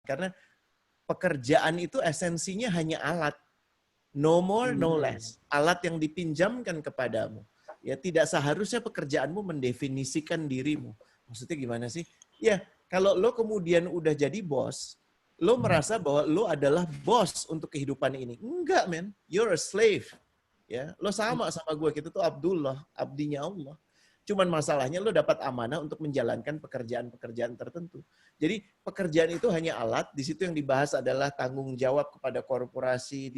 Karena pekerjaan itu esensinya hanya alat. No more, no less. Alat yang dipinjamkan kepadamu. Ya, tidak seharusnya pekerjaanmu mendefinisikan dirimu. Maksudnya gimana sih? Ya, kalau lo kemudian udah jadi bos, lo merasa bahwa lo adalah bos untuk kehidupan ini. Enggak, man. You're a slave. Ya, lo sama gue. Kita tuh Abdullah, abdinya Allah. Cuman masalahnya lo dapat amanah untuk menjalankan pekerjaan-pekerjaan tertentu. Jadi pekerjaan itu hanya alat, di situ yang dibahas adalah tanggung jawab kepada korporasi,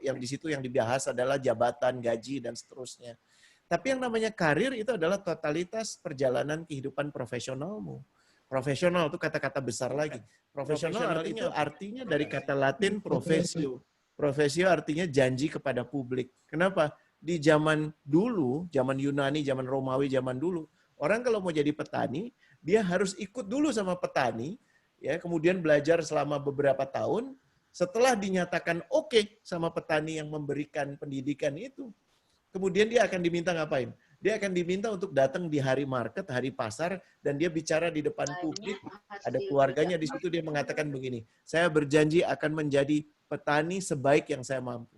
yang di situ yang dibahas adalah jabatan, gaji, dan seterusnya. Tapi yang namanya karir itu adalah totalitas perjalanan kehidupan profesionalmu. Profesional itu kata-kata besar lagi. Profesional itu artinya dari kata Latin profesio. Profesio artinya janji kepada publik. Kenapa? Di zaman dulu, zaman Yunani, zaman Romawi, zaman dulu, orang kalau mau jadi petani, dia harus ikut dulu sama petani, ya, kemudian belajar selama beberapa tahun. Setelah dinyatakan oke sama petani yang memberikan pendidikan itu, kemudian dia akan diminta ngapain? Dia akan diminta untuk datang di hari market, hari pasar, dan dia bicara di depan publik. Ada keluarganya di situ, dia mengatakan begini, saya berjanji akan menjadi petani sebaik yang saya mampu.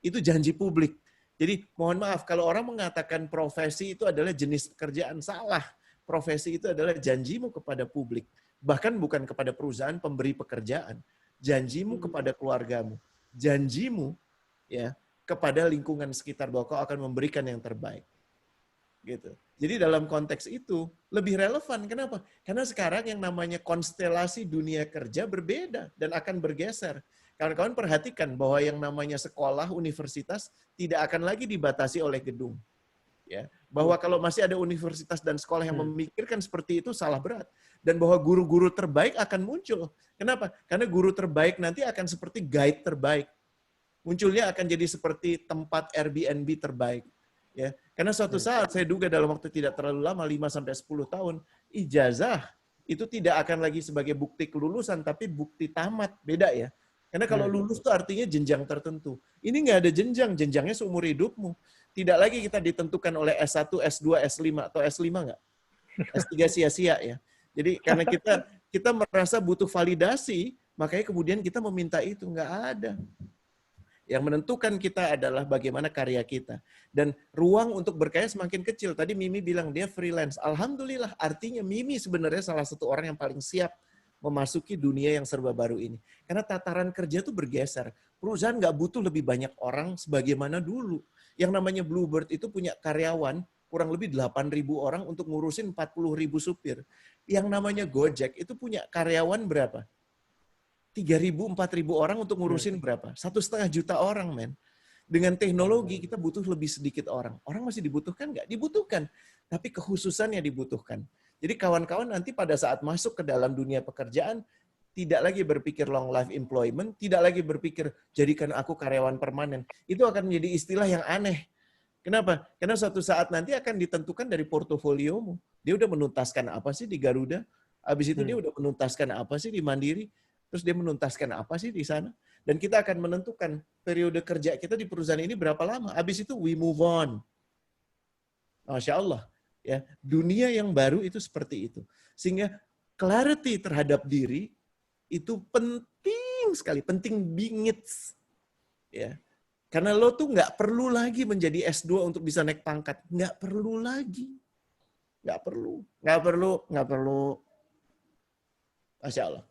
Itu janji publik. Jadi mohon maaf, kalau orang mengatakan profesi itu adalah jenis pekerjaan, salah. Profesi itu adalah janjimu kepada publik. Bahkan bukan kepada perusahaan pemberi pekerjaan. Janjimu kepada keluargamu. Janjimu ya kepada lingkungan sekitar bahwa kau akan memberikan yang terbaik. Gitu. Jadi dalam konteks itu lebih relevan. Kenapa? Karena sekarang yang namanya konstelasi dunia kerja berbeda dan akan bergeser. Kawan-kawan perhatikan bahwa yang namanya sekolah, universitas tidak akan lagi dibatasi oleh gedung. Ya, bahwa kalau masih ada universitas dan sekolah yang memikirkan seperti itu salah berat. Dan bahwa guru-guru terbaik akan muncul. Kenapa? Karena guru terbaik nanti akan seperti guide terbaik. Munculnya akan jadi seperti tempat Airbnb terbaik. Ya, karena suatu saat saya duga dalam waktu tidak terlalu lama, 5-10 tahun, ijazah itu tidak akan lagi sebagai bukti kelulusan, tapi bukti tamat. Beda ya. Karena kalau lulus itu artinya jenjang tertentu. Ini nggak ada jenjang, jenjangnya seumur hidupmu. Tidak lagi kita ditentukan oleh S1, S2, S5, atau S5 nggak? S3 sia-sia ya. Jadi karena kita merasa butuh validasi, makanya kemudian kita meminta itu. Nggak ada. Yang menentukan kita adalah bagaimana karya kita. Dan ruang untuk berkarya semakin kecil. Tadi Mimi bilang dia freelance. Alhamdulillah, artinya Mimi sebenarnya salah satu orang yang paling siap memasuki dunia yang serba baru ini. Karena tataran kerja itu bergeser. Perusahaan nggak butuh lebih banyak orang sebagaimana dulu. Yang namanya Bluebird itu punya karyawan kurang lebih 8.000 orang untuk ngurusin 40.000 supir. Yang namanya Gojek itu punya karyawan berapa? 3.000, 4.000 orang untuk ngurusin berapa? 1,5 juta orang, men. Dengan teknologi kita butuh lebih sedikit orang. Orang masih dibutuhkan nggak? Dibutuhkan. Tapi kekhususannya dibutuhkan. Jadi kawan-kawan nanti pada saat masuk ke dalam dunia pekerjaan, tidak lagi berpikir long life employment, tidak lagi berpikir jadikan aku karyawan permanen. Itu akan menjadi istilah yang aneh. Kenapa? Karena suatu saat nanti akan ditentukan dari portofoliomu. Dia udah menuntaskan apa sih di Garuda? Habis itu dia udah menuntaskan apa sih di Mandiri? Terus dia menuntaskan apa sih di sana? Dan kita akan menentukan periode kerja kita di perusahaan ini berapa lama. Habis itu we move on. Masya Allah. Ya, dunia yang baru itu seperti itu. Sehingga clarity terhadap diri itu penting sekali, penting bingit. Ya. Karena lo tuh nggak perlu lagi menjadi S2 untuk bisa naik pangkat. Nggak perlu lagi. Nggak perlu. Masya Allah.